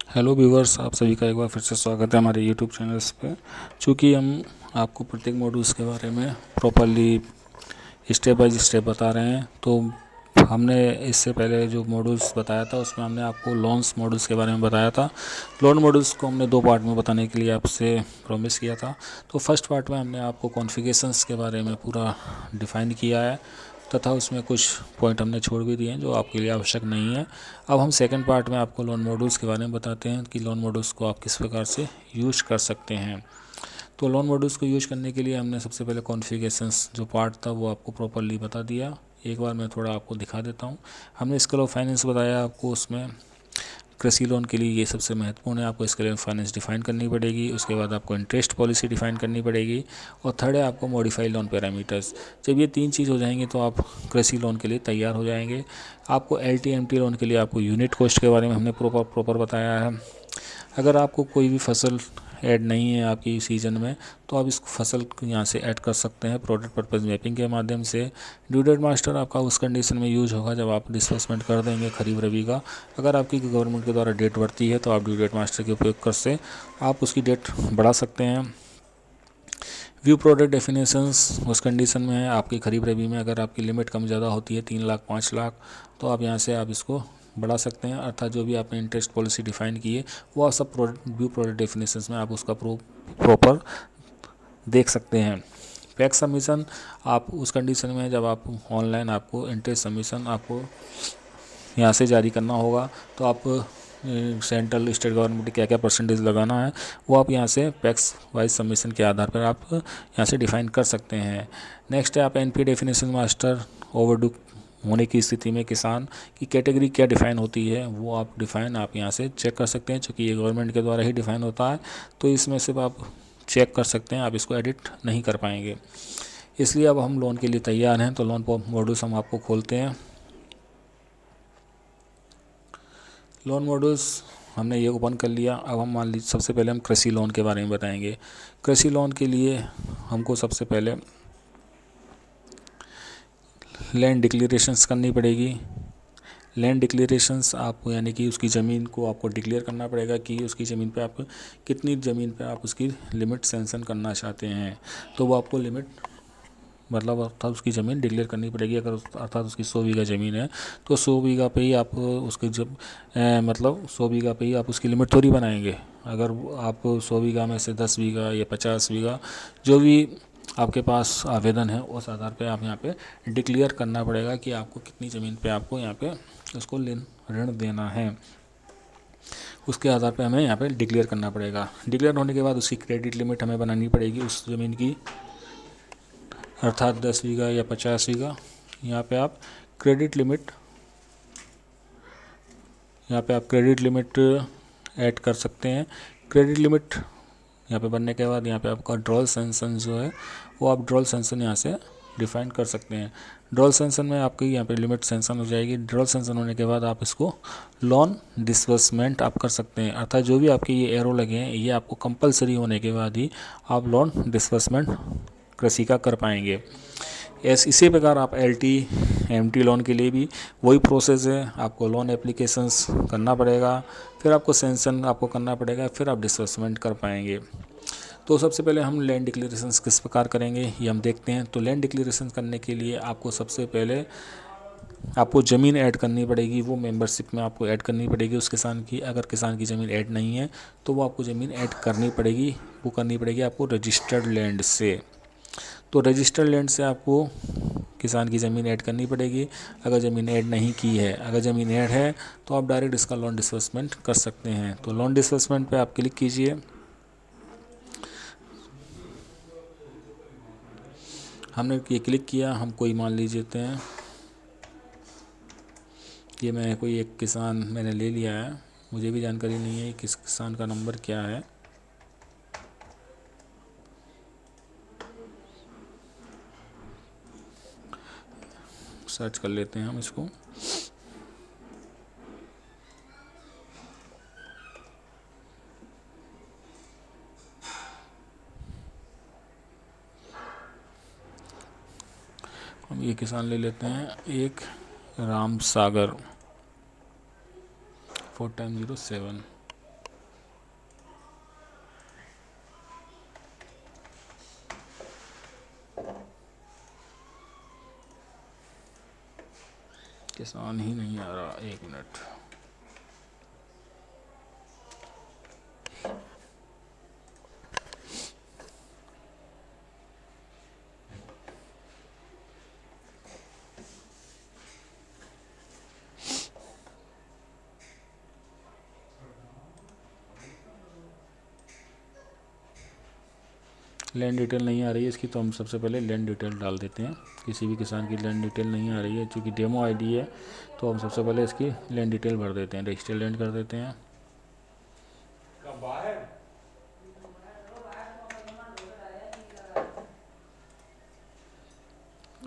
Hello viewers, आप सभी का एक बार फिर से स्वागत है हमारे यूट्यूब चैनल्स पे। चूँकि हम आपको प्रत्येक मॉड्यूल्स के बारे में प्रॉपरली स्टेप बाय स्टेप बता रहे हैं, तो हमने इससे पहले जो मॉड्यूल्स बताया था उसमें हमने आपको लोन्स मॉड्यूल्स के बारे में बताया था। लोन मॉड्यूल्स को हमने दो पार्ट में बताने के लिए आपसे प्रॉमिस किया था। तो फर्स्ट पार्ट में हमने आपको कॉन्फ़िगरेशंस के बारे में पूरा डिफ़ाइन किया है, तथा उसमें कुछ पॉइंट हमने छोड़ भी दिए हैं जो आपके लिए आवश्यक नहीं है। अब हम सेकंड पार्ट में आपको लोन मॉड्यूल्स के बारे में बताते हैं कि लोन मॉड्यूल्स को आप किस प्रकार से यूज कर सकते हैं। तो लोन मॉड्यूल्स को यूज करने के लिए हमने सबसे पहले कॉन्फ़िगरेशंस जो पार्ट था वो आपको प्रॉपरली बता दिया। एक बार मैं थोड़ा आपको दिखा देता हूँ। हमने स्केल ऑफ फाइनेंस बताया आपको, उसमें कृषि लोन के लिए ये सबसे महत्वपूर्ण है। आपको स्केल ऑफ फाइनेंस डिफाइन करनी पड़ेगी, उसके बाद आपको इंटरेस्ट पॉलिसी डिफाइन करनी पड़ेगी, और थर्ड है आपको मॉडिफाई लोन पैरामीटर्स। जब ये तीन चीज़ हो जाएंगी तो आप कृषि लोन के लिए तैयार हो जाएंगे। आपको LTMT लोन के लिए आपको यूनिट कॉस्ट के बारे में हमने प्रॉपर बताया है। अगर आपको कोई भी फसल ऐड नहीं है आपकी सीज़न में, तो आप इस फसल को यहाँ से ऐड कर सकते हैं प्रोडक्ट पर्पज़ मैपिंग के माध्यम से। ड्यू डेट मास्टर आपका उस कंडीशन में यूज होगा जब आप डिस्बर्समेंट कर देंगे खरीफ रबी का। अगर आपकी गवर्नमेंट के द्वारा डेट बढ़ती है तो आप ड्यू डेट मास्टर के उपयोग कर से आप उसकी डेट बढ़ा सकते हैं। व्यू प्रोडक्ट डेफिनेशंस उस कंडीशन में है आपकी खरीफ रबी में अगर आपकी लिमिट कम ज़्यादा होती है 3 लाख 5 लाख, तो आप यहाँ से आप इसको बढ़ा सकते हैं। अर्थात जो भी आपने इंटरेस्ट पॉलिसी डिफाइन की है वो आप सब व्यू प्रोडक्ट डेफिनेशंस में आप उसका प्रॉपर देख सकते हैं। पैक सबमिशन आप उस कंडीशन में जब आप ऑनलाइन आपको इंटरेस्ट सबमिशन आपको यहाँ से जारी करना होगा, तो आप सेंट्रल स्टेट गवर्नमेंट क्या क्या परसेंटेज लगाना है वो आप यहाँ से पैक्स वाइज सबमिशन के आधार पर आप यहाँ से डिफाइन कर सकते हैं। नेक्स्ट है आप NP डेफिनेशन मास्टर। ओवरड्यू होने की स्थिति में किसान की कैटेगरी क्या डिफ़ाइन होती है वो आप यहाँ से चेक कर सकते हैं। चूँकि ये गवर्नमेंट के द्वारा ही डिफ़ाइन होता है, तो इसमें सिर्फ आप चेक कर सकते हैं, आप इसको एडिट नहीं कर पाएंगे। इसलिए अब हम लोन के लिए तैयार हैं। तो लोन मॉड्यूल्स हम आपको खोलते हैं। लोन मॉड्यूल्स हमने ये ओपन कर लिया। अब हम मान लीजिए सबसे पहले हम कृषि लोन के बारे में बताएंगे। कृषि लोन के लिए हमको सबसे पहले लैंड डिक्लेरेशंस करनी पड़ेगी। लैंड डिक्लेरेशंस आप यानी कि उसकी ज़मीन को आपको डिक्लेयर करना पड़ेगा कि उसकी ज़मीन पे आप कितनी ज़मीन पे आप उसकी लिमिट सेंशन करना चाहते हैं, तो वो आपको लिमिट मतलब अर्थात उसकी ज़मीन डिक्लेयर करनी पड़ेगी। अगर अर्थात उसकी 100 बीघा ज़मीन है तो 100 बीघा पे ही आप उसकी जब मतलब 100 बीघा पे ही आप उसकी लिमिट थोड़ी बनाएंगे। अगर आप 100 बीघा में से 10 बीघा या 50 बीघा जो भी आपके पास आवेदन है उस आधार पे आप यहाँ पे डिक्लेयर करना पड़ेगा कि आपको कितनी ज़मीन पे आपको यहाँ पे उसको ऋण देना है। उसके आधार पे हमें यहाँ पे डिक्लेयर करना पड़ेगा। डिक्लेयर होने के बाद उसकी क्रेडिट लिमिट हमें बनानी पड़ेगी उस ज़मीन की, अर्थात 10 बीघा या 50 बीघा। यहाँ पे आप क्रेडिट लिमिट यहाँ पे आप क्रेडिट लिमिट ऐड कर सकते हैं। क्रेडिट लिमिट यहाँ पे बनने के बाद यहाँ पे आपका ड्रॉल सेंसन जो है वो आप ड्रॉल सेंसन यहाँ से डिफाइन कर सकते हैं। ड्रॉल सेंसन में आपकी यहाँ पे लिमिट सेंसन हो जाएगी। ड्रॉल सेंसन होने के बाद आप इसको लोन डिसबर्समेंट आप कर सकते हैं। अर्थात जो भी आपके ये एरो लगे हैं ये आपको कंपलसरी होने के बाद ही आप लोन डिसबर्समेंट कृषि का कर पाएंगे। इसी प्रकार आप LTMT लोन के लिए भी वही प्रोसेस है। आपको लोन एप्लीकेशंस करना पड़ेगा, फिर आपको सेंशन आपको करना पड़ेगा, फिर आप डिसबर्समेंट कर पाएंगे। तो सबसे पहले हम लैंड डिक्लेरेशंस किस प्रकार करेंगे ये हम देखते हैं। तो लैंड डिक्लेरेशन करने के लिए आपको सबसे पहले आपको ज़मीन ऐड करनी पड़ेगी, वो मेंबरशिप में आपको ऐड करनी पड़ेगी उस किसान की। अगर किसान की ज़मीन ऐड नहीं है तो वो आपको ज़मीन ऐड करनी पड़ेगी, वो करनी पड़ेगी आपको रजिस्टर्ड लैंड से। तो रजिस्टर्ड लैंड से आपको किसान की ज़मीन ऐड करनी पड़ेगी। अगर ज़मीन ऐड नहीं की है, अगर ज़मीन ऐड है तो आप डायरेक्ट इसका लोन डिसबर्समेंट कर सकते हैं। तो लोन डिसबर्समेंट पे आप क्लिक कीजिए। हमने ये क्लिक किया, हम कोई मान लीजिए हैं ये मैं कोई एक किसान मैंने ले लिया है, मुझे भी जानकारी नहीं है किस किसान का नंबर क्या है। सर्च कर लेते हैं हम इसको। हम ये किसान ले लेते हैं, एक राम सागर 4 टाइम 07। किसान ही नहीं आ रहा, 1 मिनट। लैंड डिटेल नहीं आ रही है इसकी, तो हम सबसे पहले लैंड डिटेल डाल देते हैं। किसी भी किसान की लैंड डिटेल नहीं आ रही है, चूँकि डेमो आईडी है, तो हम सबसे पहले इसकी लैंड डिटेल भर देते हैं, रजिस्टर लैंड कर देते हैं।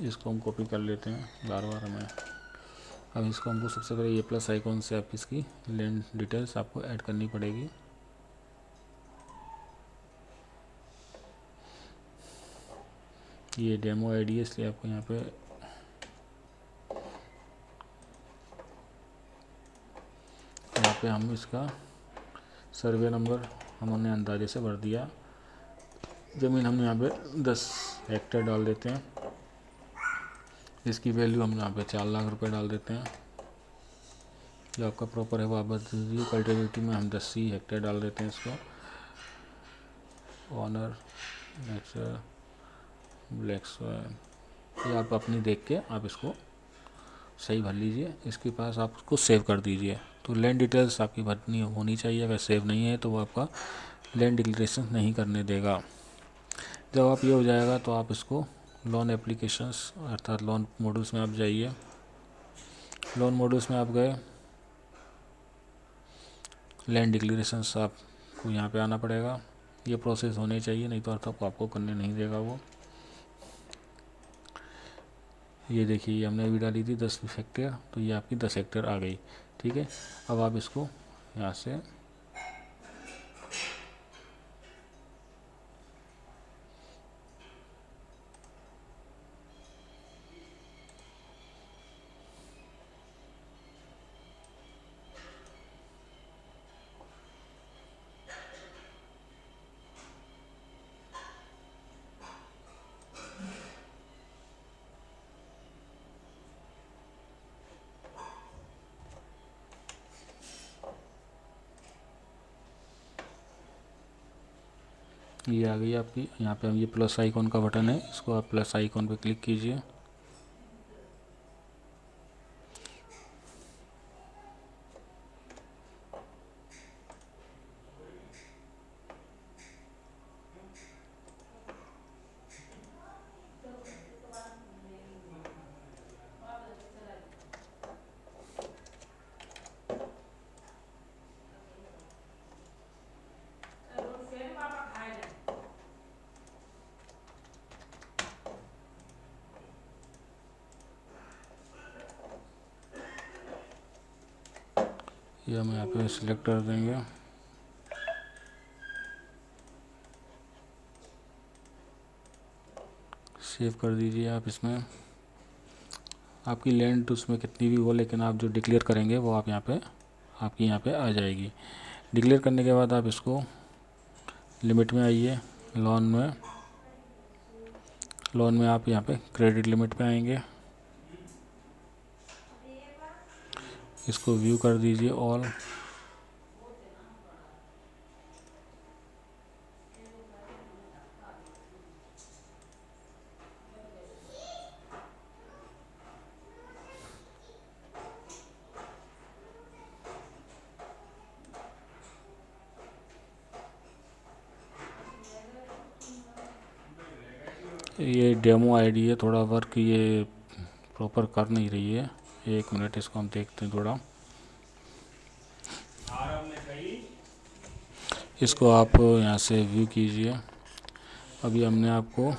इसको हम कॉपी कर लेते हैं बार बार हमें। अब इसको हमको सबसे पहले ये प्लस आइकॉन से आप इसकी लैंड डिटेल्स आपको ऐड करनी पड़ेगी। ये डेमो आईडी है, इसलिए आपको यहाँ पे हम इसका सर्वे नंबर हमने अंदाजे से भर दिया। ज़मीन हम यहाँ पे 10 हेक्टेयर डाल देते हैं। इसकी वैल्यू हम यहाँ पे 4 लाख रुपए डाल देते हैं। जो आपका प्रॉपर है वो आप बता दीजिए। कल्टिवेटी में हम 10 हेक्टेयर डाल देते हैं इसको। ऑनर नेचर ब्लैक सॉइल, ये आप अपनी देख के आप इसको सही भर लीजिए। इसके पास आप उसको सेव कर दीजिए। तो लैंड डिटेल्स आपकी भरनी होनी चाहिए। अगर सेव नहीं है तो वो आपका लैंड डिक्लेरेशन नहीं करने देगा। जब आप ये हो जाएगा तो आप इसको लोन एप्लीकेशंस अर्थात लोन मॉड्यूल्स में आप जाइए। लोन मॉड्यूल्स में आप गए, लैंड डिक्लेरेशंस आपको यहाँ पे आना पड़ेगा। ये प्रोसेस होने चाहिए, नहीं तो अर्थ आपको करने नहीं देगा वो। ये देखिए, ये हमने अभी डाली थी 10 हेक्टेयर, तो ये आपकी 10 हेक्टेयर आ गई। ठीक है, अब आप इसको यहाँ से ये आ गई आपकी। यहाँ पे हम ये प्लस आइकॉन का बटन है, इसको आप प्लस आइकॉन पे क्लिक कीजिए। ये हम यहाँ पे सिलेक्ट कर देंगे। सेव कर दीजिए आप इसमें। आपकी लैंड उसमें कितनी भी हो, लेकिन आप जो डिक्लेयर करेंगे वो आप यहाँ पे आपकी यहाँ पे आ जाएगी। डिक्लेयर करने के बाद आप इसको लिमिट में आइए। लोन में आप यहाँ पे क्रेडिट लिमिट पे आएंगे। इसको व्यू कर दीजिए ऑल। ये डेमो आईडी है, थोड़ा वर्क ये प्रॉपर कर नहीं रही है। 1 मिनट, इसको हम देखते हैं थोड़ा। इसको आप यहाँ से व्यू कीजिए। अभी हमने आपको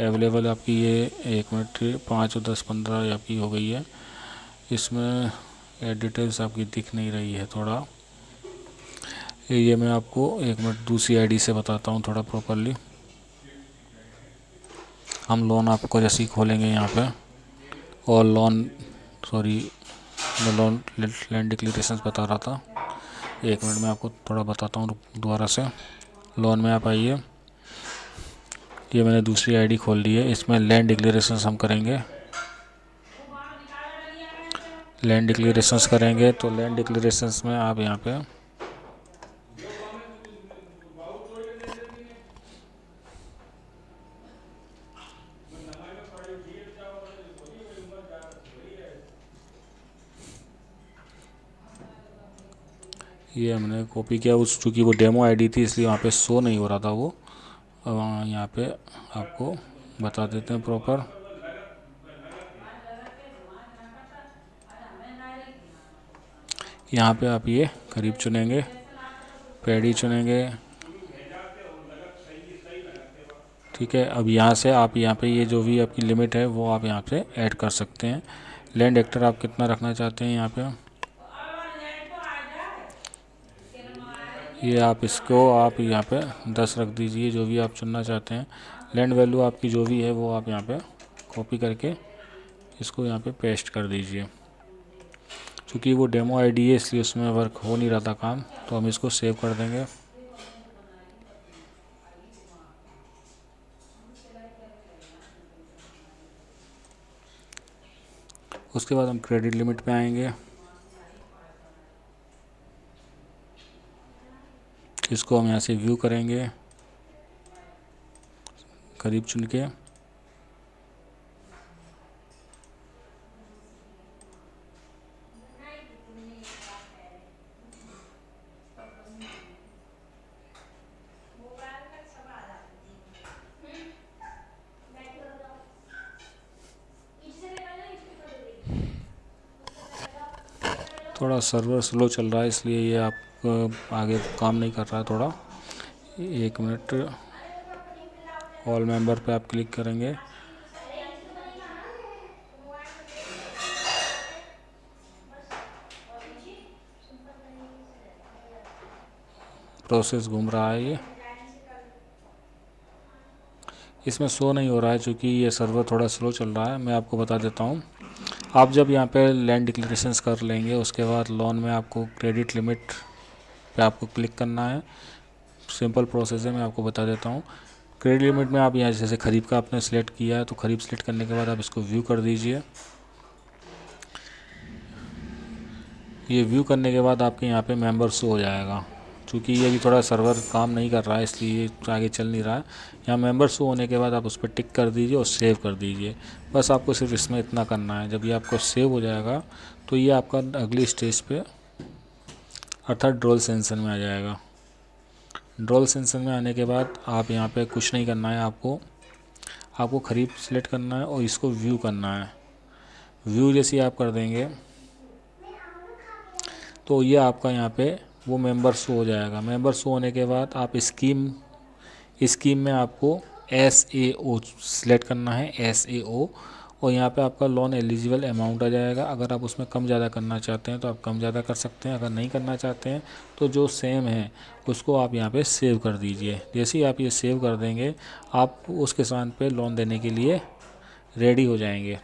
अवेलेबल आपकी ये 1 मिनट 5 और 10 15 आपकी हो गई है। इसमें डिटेल्स आपकी दिख नहीं रही है थोड़ा। ये मैं आपको 1 मिनट दूसरी आईडी से बताता हूँ थोड़ा प्रॉपरली। हम लोन आपको जैसे ही खोलेंगे यहाँ पे, और मैं लोन लैंड डिक्लेरेशन बता रहा था। 1 मिनट में आपको थोड़ा बताता हूँ दोबारा से। लोन में आप आइए। ये मैंने दूसरी आईडी खोल ली है। इसमें लैंड डिक्लेरेशन हम करेंगे। लैंड डिक्लेरेशंस करेंगे तो लैंड डिक्लेरेशंस में आप यहाँ पे ये हमने कॉपी किया, उस चूँकि वो डेमो आईडी थी इसलिए वहाँ पे शो नहीं हो रहा था वो। अब यहाँ पे आपको बता देते हैं प्रॉपर। यहाँ पे आप ये करीब चुनेंगे, पैडी चुनेंगे, ठीक है। अब यहाँ से आप यहाँ पे ये जो भी आपकी लिमिट है वो आप यहाँ पे ऐड कर सकते हैं। लैंड हेक्टर आप कितना रखना चाहते हैं यहाँ पे, ये आप इसको आप यहाँ पे 10 रख दीजिए, जो भी आप चुनना चाहते हैं। लैंड वैल्यू आपकी जो भी है वो आप यहाँ पे कॉपी करके इसको यहाँ पे पेस्ट कर दीजिए। क्योंकि वो डेमो आईडी है इसलिए उसमें वर्क हो नहीं रहा था काम, तो हम इसको सेव कर देंगे। उसके बाद हम क्रेडिट लिमिट पे आएंगे, इसको हम यहाँ से व्यू करेंगे करीब चुन के। थोड़ा सर्वर स्लो चल रहा है इसलिए ये आप आगे काम नहीं कर रहा है थोड़ा। 1 मिनट। ऑल मेंबर पे आप क्लिक करेंगे, प्रोसेस घूम रहा है ये, इसमें शो नहीं हो रहा है क्योंकि ये सर्वर थोड़ा स्लो चल रहा है। मैं आपको बता देता हूँ, आप जब यहाँ पे लैंड डिक्लेरेशंस कर लेंगे उसके बाद लोन में आपको क्रेडिट लिमिट पे आपको क्लिक करना है। सिंपल प्रोसेस है, मैं आपको बता देता हूँ। क्रेडिट लिमिट में आप यहाँ जैसे खरीब का आपने सेलेक्ट किया है तो खरीब सेलेक्ट करने के बाद आप इसको व्यू कर दीजिए। ये व्यू करने के बाद आपके यहाँ पे मेंबर शो हो जाएगा। क्योंकि ये भी थोड़ा सर्वर काम नहीं कर रहा है इसलिए आगे चल नहीं रहा है। यहाँ मेंबर शो होने के बाद आप उस पर टिक कर दीजिए और सेव कर दीजिए। बस आपको सिर्फ इसमें इतना करना है। जब ये आपको सेव हो जाएगा तो ये आपका अगली स्टेज पे अर्थात ड्रोल सेंसन में आ जाएगा। ड्रोल सेंसन में आने के बाद आप यहाँ पे कुछ नहीं करना है, आपको खरीद सेलेक्ट करना है और इसको व्यू करना है। व्यू जैसे आप कर देंगे तो ये आपका यहाँ पे वो मेंबर शो हो जाएगा। मेंबर शो होने के बाद आप स्कीम में आपको SAO सिलेक्ट करना है, SAO, और यहाँ पे आपका लोन एलिजिबल अमाउंट आ जाएगा। अगर आप उसमें कम ज़्यादा करना चाहते हैं तो आप कम ज़्यादा कर सकते हैं, अगर नहीं करना चाहते हैं तो जो सेम है उसको आप यहाँ पे सेव कर दीजिए। जैसे ही आप ये सेव कर देंगे आप उस किसान पे लोन देने के लिए रेडी हो जाएंगे।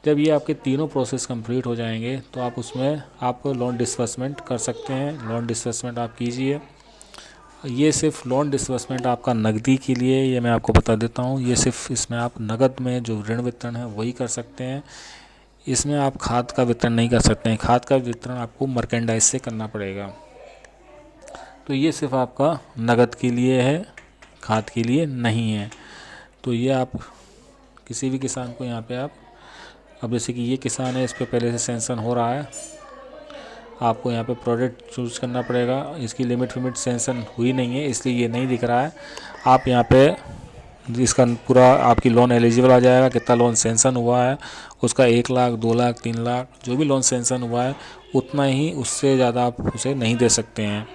जब ये आपके तीनों प्रोसेस कंप्लीट हो जाएंगे तो आप उसमें आप लोन डिस्बर्समेंट कर सकते हैं। लोन डिस्बर्समेंट आप कीजिए। ये सिर्फ लोन डिस्बर्समेंट आपका नकदी के लिए, ये मैं आपको बता देता हूँ, ये सिर्फ इसमें आप नकद में जो ऋण वितरण है वही कर सकते हैं। इसमें आप खाद का वितरण नहीं कर सकते हैं। खाद का वितरण आपको मर्केंडाइज से करना पड़ेगा। तो ये सिर्फ आपका नकद के लिए है, खाद के लिए नहीं है। तो ये आप किसी भी किसान को यहाँ पे आप, अब जैसे कि ये किसान है इस पर पहले से सेंसन हो रहा है, आपको यहाँ पे प्रोडक्ट चूज़ करना पड़ेगा। इसकी लिमिट सेंसन हुई नहीं है इसलिए ये नहीं दिख रहा है। आप यहाँ पे इसका पूरा आपकी लोन एलिजिबल आ जाएगा, कितना लोन सेंसन हुआ है उसका, 1 लाख 2 लाख 3 लाख जो भी लोन सेंसन हुआ है उतना ही, उससे ज़्यादा आप उसे नहीं दे सकते हैं।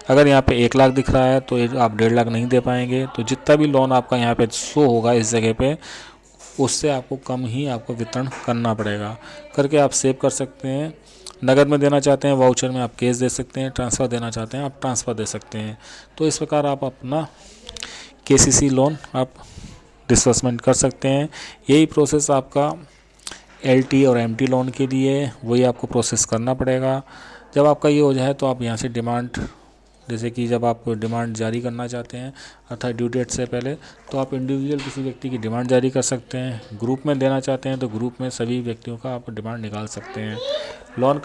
अगर यहाँ पे 1 लाख दिख रहा है तो आप 1.5 लाख नहीं दे पाएंगे। तो जितना भी लोन आपका यहाँ पे शो होगा इस जगह पे उससे आपको कम ही आपको वितरण करना पड़ेगा। करके आप सेव कर सकते हैं। नगद में देना चाहते हैं वाउचर में आप कैश दे सकते हैं, ट्रांसफ़र देना चाहते हैं आप ट्रांसफ़र दे सकते हैं। तो इस प्रकार आप अपना KCC लोन आप डिस्बर्समेंट कर सकते हैं। यही प्रोसेस आपका LT और MT लोन के लिए वही आपको प्रोसेस करना पड़ेगा। जब आपका ये हो जाए तो आप यहाँ से डिमांड जैसे कि जब आप डिमांड जारी करना चाहते हैं अर्थात ड्यू डेट से पहले, तो आप इंडिविजुअल किसी व्यक्ति की डिमांड जारी कर सकते हैं। ग्रुप में देना चाहते हैं तो ग्रुप में सभी व्यक्तियों का आप डिमांड निकाल सकते हैं। लोन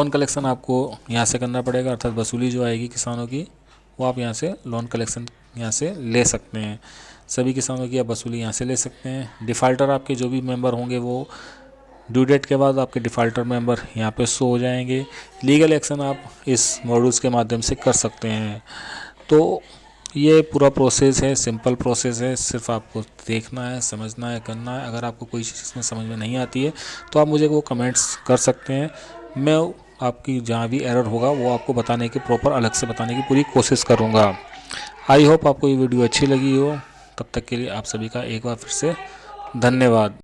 कलेक्शन आपको यहाँ से करना पड़ेगा, अर्थात वसूली जो आएगी किसानों की वो आप यहाँ से लोन कलेक्शन यहाँ से ले सकते हैं। सभी किसानों की आप वसूली यहाँ से ले सकते हैं। डिफ़ाल्टर आपके जो भी मेंबर होंगे वो ड्यू डेट के बाद आपके डिफ़ाल्टर मेंबर यहाँ पे शो हो जाएंगे। लीगल एक्शन आप इस मॉड्यूल्स के माध्यम से कर सकते हैं। तो ये पूरा प्रोसेस है, सिंपल प्रोसेस है, सिर्फ आपको देखना है, समझना है, करना है। अगर आपको कोई चीज़ इसमें समझ में नहीं आती है तो आप मुझे वो कमेंट्स कर सकते हैं। मैं आपकी जहाँ भी एरर होगा वो आपको बताने की, प्रॉपर अलग से बताने की पूरी कोशिश करूँगा। आई होप आपको ये वीडियो अच्छी लगी हो। तब तक के लिए आप सभी का एक बार फिर से धन्यवाद।